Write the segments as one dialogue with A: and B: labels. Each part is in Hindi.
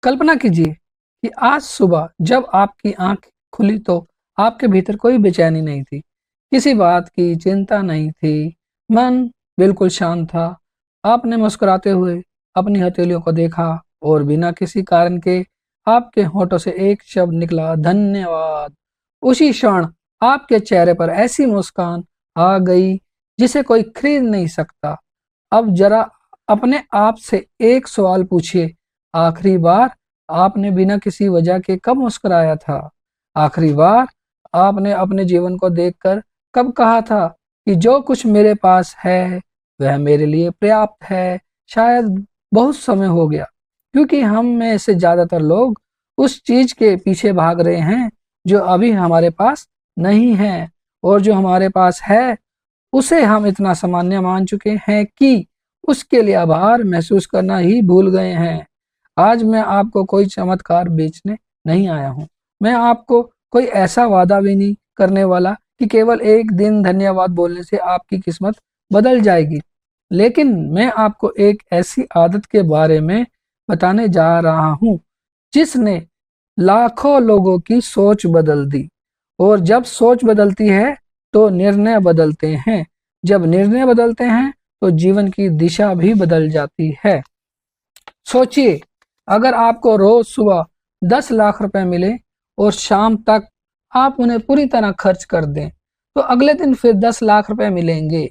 A: कल्पना कीजिए कि आज सुबह जब आपकी आंख खुली तो आपके भीतर कोई बेचैनी नहीं थी, किसी बात की चिंता नहीं थी, मन बिल्कुल शांत था। आपने मुस्कुराते हुए अपनी हथेलियों को देखा और बिना किसी कारण के आपके होठों से एक शब्द निकला, धन्यवाद। उसी क्षण आपके चेहरे पर ऐसी मुस्कान आ गई जिसे कोई खरीद नहीं सकता। अब जरा अपने आप से एक सवाल पूछिए, आखिरी बार आपने बिना किसी वजह के कब मुस्कुराया था? आखिरी बार आपने अपने जीवन को देखकर कब कहा था कि जो कुछ मेरे पास है वह मेरे लिए पर्याप्त है? शायद बहुत समय हो गया, क्योंकि हम में से ज्यादातर लोग उस चीज के पीछे भाग रहे हैं जो अभी हमारे पास नहीं है, और जो हमारे पास है उसे हम इतना सामान्य मान चुके हैं कि उसके लिए आभार महसूस करना ही भूल गए हैं। आज मैं आपको कोई चमत्कार बेचने नहीं आया हूँ। मैं आपको कोई ऐसा वादा भी नहीं करने वाला कि केवल एक दिन धन्यवाद बोलने से आपकी किस्मत बदल जाएगी। लेकिन मैं आपको एक ऐसी आदत के बारे में बताने जा रहा हूँ जिसने लाखों लोगों की सोच बदल दी। और जब सोच बदलती है तो निर्णय बदलते हैं, जब निर्णय बदलते हैं तो जीवन की दिशा भी बदल जाती है। सोचिए, अगर आपको रोज सुबह 10 लाख रुपए मिले और शाम तक आप उन्हें पूरी तरह खर्च कर दें, तो अगले दिन फिर 10 लाख रुपए मिलेंगे।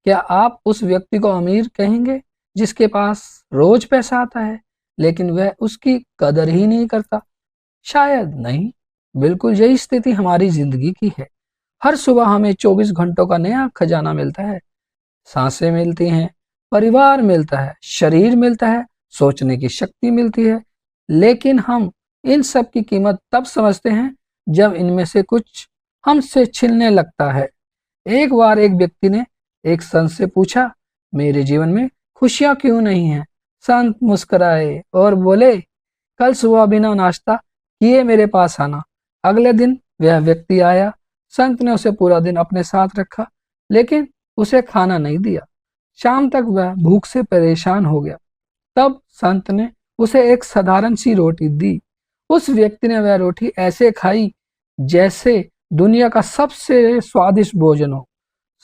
A: क्या आप उस व्यक्ति को अमीर कहेंगे जिसके पास रोज पैसा आता है लेकिन वह उसकी कदर ही नहीं करता? शायद नहीं। बिल्कुल यही स्थिति हमारी जिंदगी की है। हर सुबह हमें 24 घंटों का नया खजाना मिलता है। सांसें मिलती हैं, परिवार मिलता है, शरीर मिलता है, सोचने की शक्ति मिलती है। लेकिन हम इन सब की कीमत तब समझते हैं जब इनमें से कुछ हमसे छिनने लगता है। एक बार एक व्यक्ति ने एक संत से पूछा, मेरे जीवन में खुशियां क्यों नहीं है? संत मुस्कुराए और बोले, कल सुबह बिना नाश्ता किए मेरे पास आना। अगले दिन वह व्यक्ति आया। संत ने उसे पूरा दिन अपने साथ रखा लेकिन उसे खाना नहीं दिया। शाम तक वह भूख से परेशान हो गया। तब संत ने उसे एक साधारण सी रोटी दी। उस व्यक्ति ने वह रोटी ऐसे खाई जैसे दुनिया का सबसे स्वादिष्ट भोजन हो।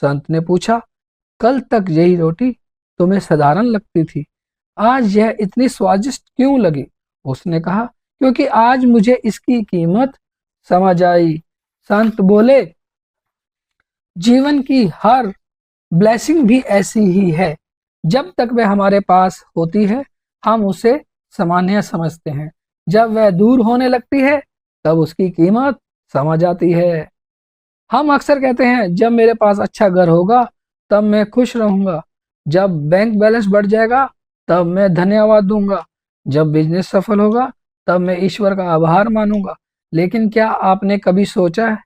A: संत ने पूछा, कल तक यही रोटी तुम्हें साधारण लगती थी, आज यह इतनी स्वादिष्ट क्यों लगी? उसने कहा, क्योंकि आज मुझे इसकी कीमत समझ आई। संत बोले, जीवन की हर ब्लेसिंग भी ऐसी ही है। जब तक वह हमारे पास होती है हम उसे सामान्य समझते हैं, जब वह दूर होने लगती है तब उसकी कीमत समझ आती है। हम अक्सर कहते हैं, जब मेरे पास अच्छा घर होगा तब मैं खुश रहूंगा, जब बैंक बैलेंस बढ़ जाएगा तब मैं धन्यवाद दूंगा, जब बिजनेस सफल होगा तब मैं ईश्वर का आभार मानूंगा। लेकिन क्या आपने कभी सोचा है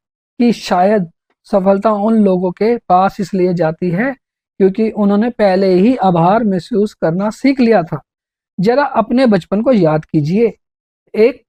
A: कि शायद सफलता उन लोगों के पास इसलिए जाती है क्योंकि उन्होंने पहले ही आभार महसूस करना सीख लिया था? जरा अपने बचपन को याद कीजिए। एक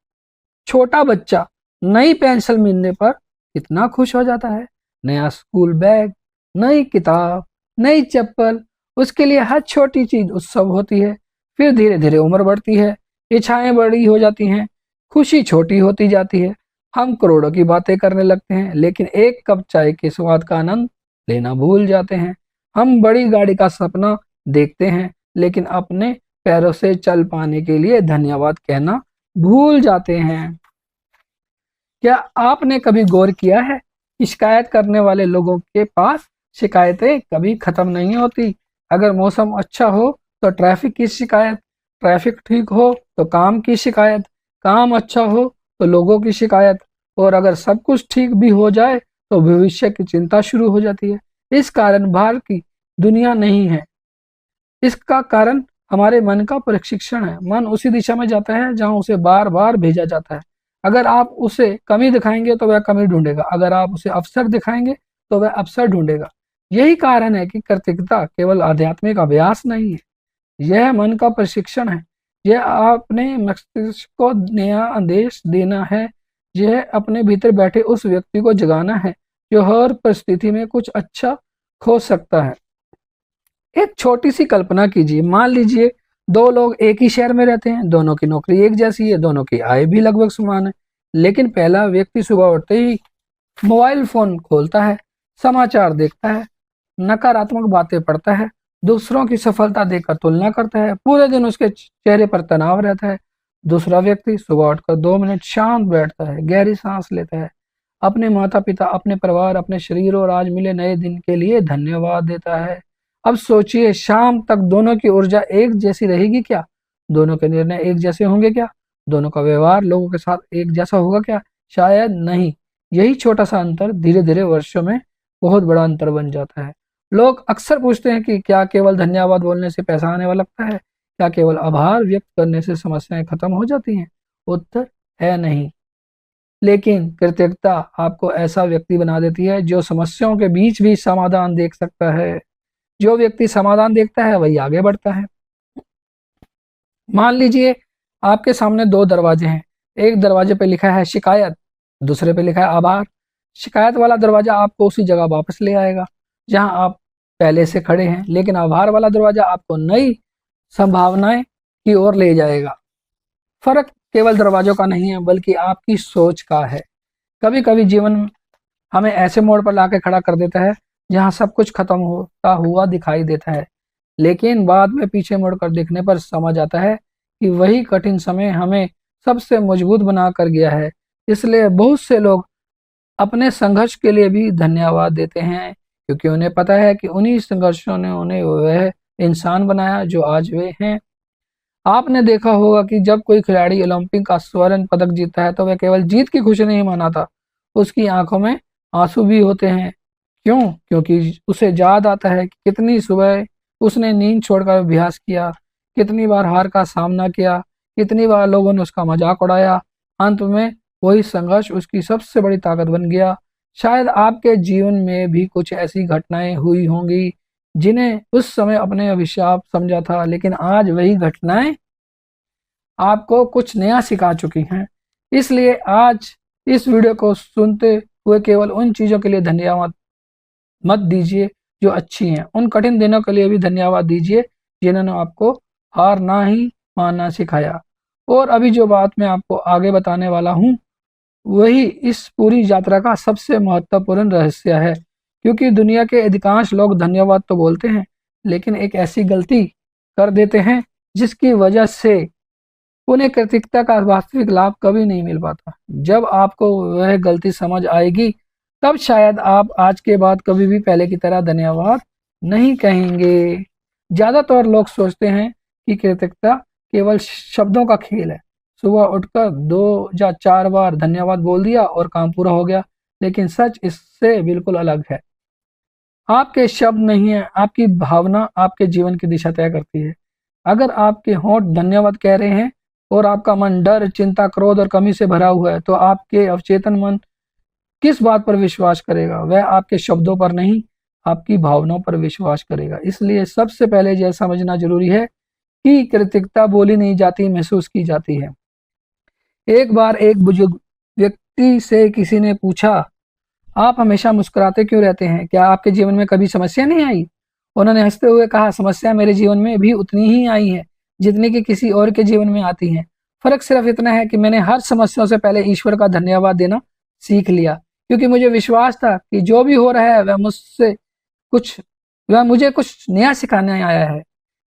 A: छोटा बच्चा नई पेंसिल मिलने पर कितना खुश हो जाता है। नया स्कूल बैग, नई किताब, नई चप्पल, उसके लिए हर छोटी चीज उत्सव होती है। फिर धीरे धीरे उम्र बढ़ती है, इच्छाएं बड़ी हो जाती हैं, खुशी छोटी होती जाती है। हम करोड़ों की बातें करने लगते हैं लेकिन एक कप चाय के स्वाद का आनंद लेना भूल जाते हैं। हम बड़ी गाड़ी का सपना देखते हैं लेकिन अपने पैरों से चल पाने के लिए धन्यवाद कहना भूल जाते हैं। क्या आपने कभी गौर किया है कि शिकायत करने वाले लोगों के पास शिकायतें कभी खत्म नहीं होती? अगर मौसम अच्छा हो तो ट्रैफिक की शिकायत, ट्रैफिक ठीक हो तो काम की शिकायत, काम अच्छा हो तो लोगों की शिकायत, और अगर सब कुछ ठीक भी हो जाए तो भविष्य की चिंता शुरू हो जाती है। इस कारण बाहर की दुनिया नहीं है, इसका कारण हमारे मन का प्रशिक्षण है। मन उसी दिशा में जाता है जहां उसे बार बार भेजा जाता है। अगर आप उसे कमी दिखाएंगे तो वह कमी ढूंढेगा, अगर आप उसे अवसर दिखाएंगे तो वह अवसर ढूंढेगा। यही कारण है कि कृतज्ञता केवल आध्यात्मिक अभ्यास नहीं है, यह मन का प्रशिक्षण है। यह अपने मस्तिष्क को नया आदेश देना है, यह अपने भीतर बैठे उस व्यक्ति को जगाना है जो हर परिस्थिति में कुछ अच्छा खोज सकता है। एक छोटी सी कल्पना कीजिए, मान लीजिए दो लोग एक ही शहर में रहते हैं, दोनों की नौकरी एक जैसी है, दोनों की आय भी लगभग समान है, लेकिन पहला व्यक्ति सुबह उठते ही मोबाइल फोन खोलता है, समाचार देखता है, नकारात्मक बातें पढ़ता है, दूसरों की सफलता देखकर तुलना करता है, पूरे दिन उसके चेहरे पर तनाव रहता है। दूसरा व्यक्ति सुबह उठकर 2 मिनट शांत बैठता है, गहरी सांस लेता है, अपने माता पिता, अपने परिवार, अपने शरीर और आज मिले नए दिन के लिए धन्यवाद देता है। अब सोचिए, शाम तक दोनों की ऊर्जा एक जैसी रहेगी क्या? दोनों के निर्णय एक जैसे होंगे क्या? दोनों का व्यवहार लोगों के साथ एक जैसा होगा क्या? शायद नहीं। यही छोटा सा अंतर धीरे धीरे वर्षों में बहुत बड़ा अंतर बन जाता है। लोग अक्सर पूछते हैं कि क्या केवल धन्यवाद बोलने से पैसा आने वाला लगता है? क्या केवल आभार व्यक्त करने से समस्याएं खत्म हो जाती हैं? उत्तर है नहीं। लेकिन कृतज्ञता आपको ऐसा व्यक्ति बना देती है जो समस्याओं के बीच भी समाधान देख सकता है। जो व्यक्ति समाधान देखता है वही आगे बढ़ता है। मान लीजिए आपके सामने दो दरवाजे हैं, एक दरवाजे पे लिखा है शिकायत, दूसरे पे लिखा है आभार। शिकायत वाला दरवाजा आपको उसी जगह वापस ले आएगा जहां आप पहले से खड़े हैं, लेकिन आभार वाला दरवाजा आपको नई संभावनाएं की ओर ले जाएगा। फर्क केवल दरवाजों का नहीं है बल्कि आपकी सोच का है। कभी कभी जीवन हमें ऐसे मोड़ पर लाके खड़ा कर देता है जहां सब कुछ खत्म होता हुआ दिखाई देता है, लेकिन बाद में पीछे मुड़कर देखने पर समझ आता है कि वही कठिन समय हमें सबसे मजबूत बना कर गया है। इसलिए बहुत से लोग अपने संघर्ष के लिए भी धन्यवाद देते हैं, क्योंकि उन्हें पता है कि उन्हीं संघर्षों ने उन्हें वह इंसान बनाया जो आज वे हैं। आपने देखा होगा कि जब कोई खिलाड़ी ओलंपिक का स्वर्ण पदक जीतता है तो वह केवल जीत की खुशी नहीं मनाता, उसकी आंखों में आंसू भी होते हैं। क्यों? क्योंकि उसे याद आता है कि कितनी सुबह उसने नींद छोड़कर अभ्यास किया, कितनी बार हार का सामना किया, कितनी बार लोगों ने उसका मजाक उड़ाया। अंत में वही संघर्ष उसकी सबसे बड़ी ताकत बन गया। शायद आपके जीवन में भी कुछ ऐसी घटनाएं हुई होंगी जिन्हें उस समय अपने अभिशाप समझा था, लेकिन आज वही घटनाएं आपको कुछ नया सिखा चुकी हैं। इसलिए आज इस वीडियो को सुनते हुए केवल उन चीजों के लिए धन्यवाद मत दीजिए जो अच्छी हैं, उन कठिन दिनों के लिए भी धन्यवाद दीजिए जिन्होंने आपको हार ना ही मानना सिखाया। और अभी जो बात मैं आपको आगे बताने वाला हूँ वही इस पूरी यात्रा का सबसे महत्वपूर्ण रहस्य है, क्योंकि दुनिया के अधिकांश लोग धन्यवाद तो बोलते हैं लेकिन एक ऐसी गलती कर देते हैं जिसकी वजह से उन्हें कृतज्ञता का वास्तविक लाभ कभी नहीं मिल पाता। जब आपको वह गलती समझ आएगी तब शायद आप आज के बाद कभी भी पहले की तरह धन्यवाद नहीं कहेंगे। ज्यादातर लोग सोचते हैं कि कृतज्ञता केवल शब्दों का खेल है, सुबह उठकर 2 या 4 बार धन्यवाद बोल दिया और काम पूरा हो गया, लेकिन सच इससे बिल्कुल अलग है। आपके शब्द नहीं है, आपकी भावना आपके जीवन की दिशा तय करती है। अगर आपके होंठ धन्यवाद कह रहे हैं और आपका मन डर, चिंता, क्रोध और कमी से भरा हुआ है, तो आपके अवचेतन मन किस बात पर विश्वास करेगा? वह आपके शब्दों पर नहीं, आपकी भावनाओं पर विश्वास करेगा। इसलिए सबसे पहले यह समझना जरूरी है कि कृतज्ञता बोली नहीं जाती, महसूस की जाती है। एक बार एक बुजुर्ग व्यक्ति से किसी ने पूछा, आप हमेशा मुस्कुराते क्यों रहते हैं? क्या आपके जीवन में कभी समस्या नहीं आई? उन्होंने हंसते हुए कहा, समस्या मेरे जीवन में भी उतनी ही आई है जितनी कि किसी और के जीवन में आती हैं। फर्क सिर्फ इतना है कि मैंने हर समस्या से पहले ईश्वर का धन्यवाद देना सीख लिया, क्योंकि मुझे विश्वास था कि जो भी हो रहा है वह मुझे कुछ नया सिखाने आया है।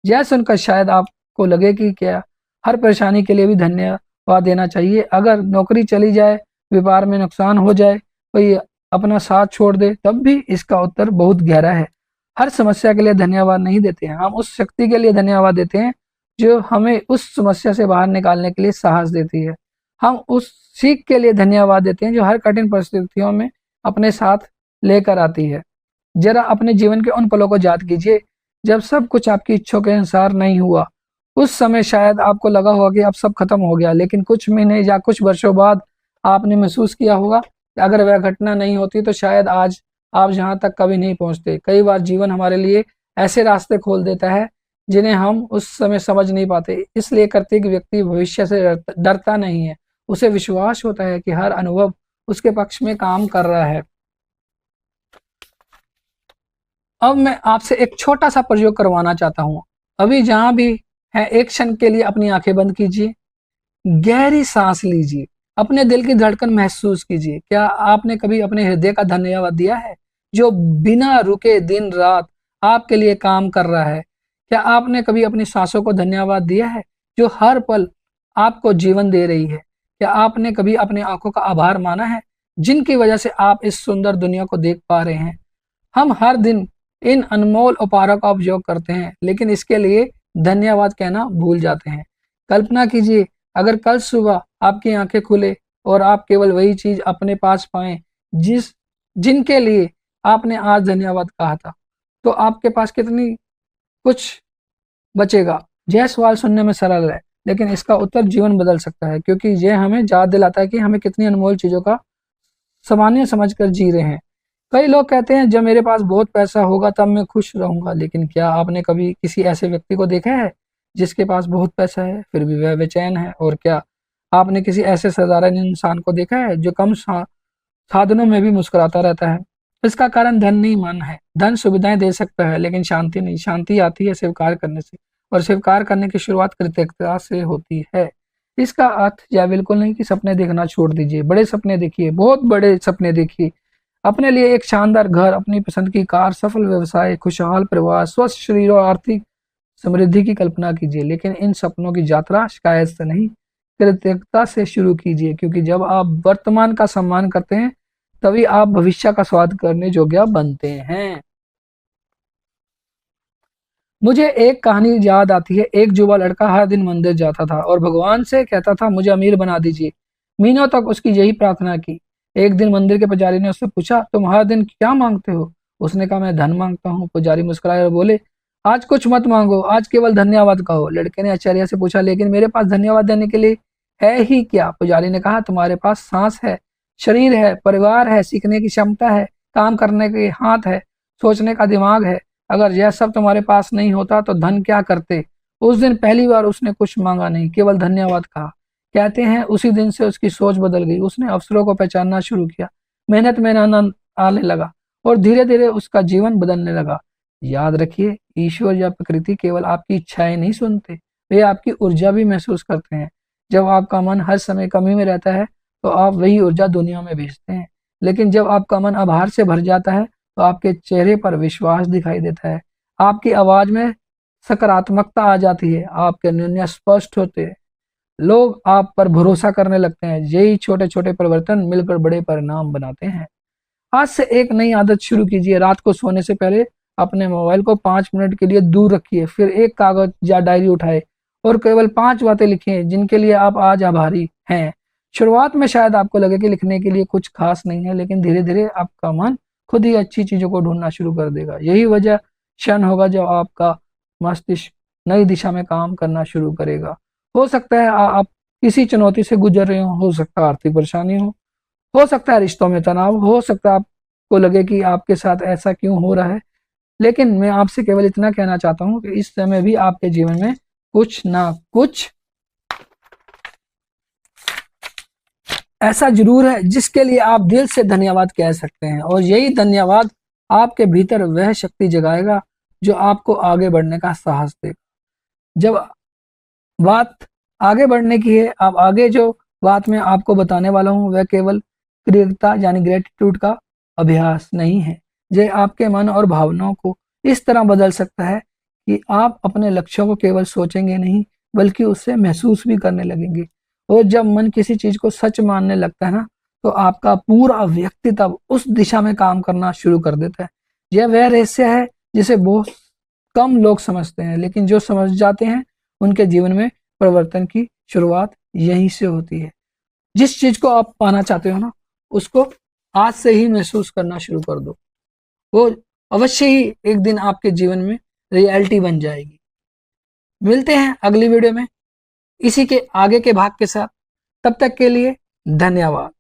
A: यह सुनकर शायद आपको लगे कि क्या हर परेशानी के लिए भी धन्यवाद देना चाहिए? अगर नौकरी चली जाए, व्यापार में नुकसान हो जाए, कोई अपना साथ छोड़ दे, तब भी इसका उत्तर बहुत गहरा है। हर समस्या के लिए धन्यवाद नहीं देते हैं, हम उस शक्ति के लिए धन्यवाद देते हैं जो हमें उस समस्या से बाहर निकालने के लिए साहस देती है। हम उस सीख के लिए धन्यवाद देते हैं जो हर कठिन परिस्थितियों में अपने साथ लेकर आती है। जरा अपने जीवन के उन पलों को याद कीजिए जब सब कुछ आपकी इच्छा के अनुसार नहीं हुआ। उस समय शायद आपको लगा होगा कि अब सब खत्म हो गया, लेकिन कुछ महीने या कुछ वर्षों बाद आपने महसूस किया होगा कि अगर वह घटना नहीं होती तो शायद आज आप जहां तक कभी नहीं पहुंचते। कई बार जीवन हमारे लिए ऐसे रास्ते खोल देता है जिन्हें हम उस समय समझ नहीं पाते। इसलिए कृतज्ञ व्यक्ति भविष्य से डरता नहीं है, उसे विश्वास होता है कि हर अनुभव उसके पक्ष में काम कर रहा है। अब मैं आपसे एक छोटा सा प्रयोग करवाना चाहता हूँ। अभी जहां भी हैं, एक क्षण के लिए अपनी आंखें बंद कीजिए, गहरी सांस लीजिए, अपने दिल की धड़कन महसूस कीजिए। क्या आपने कभी अपने हृदय का धन्यवाद दिया है, जो बिना रुके दिन रात आपके लिए काम कर रहा है? क्या आपने कभी अपनी सांसों को धन्यवाद दिया है, जो हर पल आपको जीवन दे रही है? क्या आपने कभी अपनी आंखों का आभार माना है, जिनकी वजह से आप इस सुंदर दुनिया को देख पा रहे हैं? हम हर दिन इन अनमोल उपहारों का उपयोग करते हैं, लेकिन इसके लिए धन्यवाद कहना भूल जाते हैं। कल्पना कीजिए, अगर कल सुबह आपकी आंखें खुले और आप केवल वही चीज अपने पास पाएं जिनके लिए आपने आज धन्यवाद कहा था, तो आपके पास कितनी कुछ बचेगा? यह सवाल सुनने में सरल है, लेकिन इसका उत्तर जीवन बदल सकता है, क्योंकि यह हमें याद दिलाता है कि हमें कितनी अनमोल चीजों का सामान्य समझकर जी रहे हैं। कई लोग कहते हैं, जब मेरे पास बहुत पैसा होगा तब मैं खुश रहूंगा, लेकिन क्या आपने कभी किसी ऐसे व्यक्ति को देखा है जिसके पास बहुत पैसा है फिर भी वह बेचैन है? और क्या आपने किसी ऐसे साधारण इंसान को देखा है जो कम साधनों में भी मुस्कुराता रहता है? इसका कारण धन नहीं, मन है। धन सुविधाएं दे सकता है, लेकिन शांति नहीं। शांति आती है स्वीकार करने से, और स्वीकार करने की शुरुआत कृतज्ञता से होती है। इसका अर्थ यह बिल्कुल नहीं कि सपने देखना छोड़ दीजिए। बड़े सपने देखिए, बहुत बड़े सपने देखिए। अपने लिए एक शानदार घर, अपनी पसंद की कार, सफल व्यवसाय, खुशहाल परिवार, स्वस्थ शरीर और आर्थिक समृद्धि की कल्पना कीजिए। लेकिन इन सपनों की यात्रा शिकायत से नहीं, कृतज्ञता से शुरू कीजिए, क्योंकि जब आप वर्तमान का सम्मान करते हैं तभी आप भविष्य का स्वाद करने योग्य बनते हैं। मुझे एक कहानी याद आती है। एक युवा लड़का हर दिन मंदिर जाता था और भगवान से कहता था, मुझे अमीर बना दीजिए। महीनों तक उसकी यही प्रार्थना की। एक दिन मंदिर के पुजारी ने उससे पूछा, तुम हर दिन क्या मांगते हो? उसने कहा, मैं धन मांगता हूँ। पुजारी मुस्कुराए और बोले, आज कुछ मत मांगो, आज केवल धन्यवाद कहो। लड़के ने आश्चर्य से पूछा, लेकिन मेरे पास धन्यवाद देने के लिए है ही क्या? पुजारी ने कहा, तुम्हारे पास सांस है, शरीर है, परिवार है, सीखने की क्षमता है, काम करने के हाथ है, सोचने का दिमाग है। अगर यह सब तुम्हारे पास नहीं होता तो धन क्या करते? उस दिन पहली बार उसने कुछ मांगा नहीं, केवल धन्यवाद कहा। कहते हैं उसी दिन से उसकी सोच बदल गई। उसने अवसरों को पहचानना शुरू किया, मेहनत में आनंद आने लगा और धीरे धीरे उसका जीवन बदलने लगा। याद रखिए, ईश्वर या प्रकृति केवल आपकी इच्छाएं नहीं सुनते, वे आपकी ऊर्जा भी महसूस करते हैं। जब आपका मन हर समय कमी में रहता है तो आप वही ऊर्जा दुनिया में भेजते हैं, लेकिन जब आपका मन आभार से भर जाता है तो आपके चेहरे पर विश्वास दिखाई देता है, आपकी आवाज में सकारात्मकता आ जाती है, आपके निर्णय स्पष्ट होते हैं, लोग आप पर भरोसा करने लगते हैं। यही छोटे छोटे परिवर्तन मिलकर बड़े परिणाम बनाते हैं। आज से एक नई आदत शुरू कीजिए। रात को सोने से पहले अपने मोबाइल को 5 मिनट के लिए दूर रखिए, फिर एक कागज या डायरी उठाए और केवल 5 बातें लिखें जिनके लिए आप आज आभारी हैं। शुरुआत में शायद आपको लगे कि लिखने के लिए कुछ खास नहीं है, लेकिन धीरे धीरे आपका मन खुद ही अच्छी चीजों को ढूंढना शुरू कर देगा। यही वजह क्षण होगा जब आपका मस्तिष्क नई दिशा में काम करना शुरू करेगा। हो सकता है आप किसी चुनौती से गुजर रहे हो सकता है आर्थिक परेशानी हो सकता है रिश्तों में तनाव, हो सकता है आपको लगे कि आपके साथ ऐसा क्यों हो रहा है। लेकिन मैं आपसे केवल इतना कहना चाहता हूँ कि इस समय भी आपके जीवन में कुछ ना कुछ ऐसा जरूर है जिसके लिए आप दिल से धन्यवाद कह सकते हैं, और यही धन्यवाद आपके भीतर वह शक्ति जगाएगा जो आपको आगे बढ़ने का साहस देगा। जब बात आगे बढ़ने की है, अब आगे जो बात मैं आपको बताने वाला हूँ वह केवल कृतज्ञता यानी ग्रेटिट्यूड का अभ्यास नहीं है। यह आपके मन और भावनाओं को इस तरह बदल सकता है कि आप अपने लक्ष्यों को केवल सोचेंगे नहीं, बल्कि उससे महसूस भी करने लगेंगे। और जब मन किसी चीज को सच मानने लगता है ना, तो आपका पूरा व्यक्तित्व उस दिशा में काम करना शुरू कर देता है। यह वह रहस्य है जिसे बहुत कम लोग समझते हैं, लेकिन जो समझ जाते हैं उनके जीवन में परिवर्तन की शुरुआत यहीं से होती है। जिस चीज को आप पाना चाहते हो ना, उसको आज से ही महसूस करना शुरू कर दो। वो अवश्य ही एक दिन आपके जीवन में रियलिटी बन जाएगी। मिलते हैं अगली वीडियो में इसी के आगे के भाग के साथ। तब तक के लिए धन्यवाद।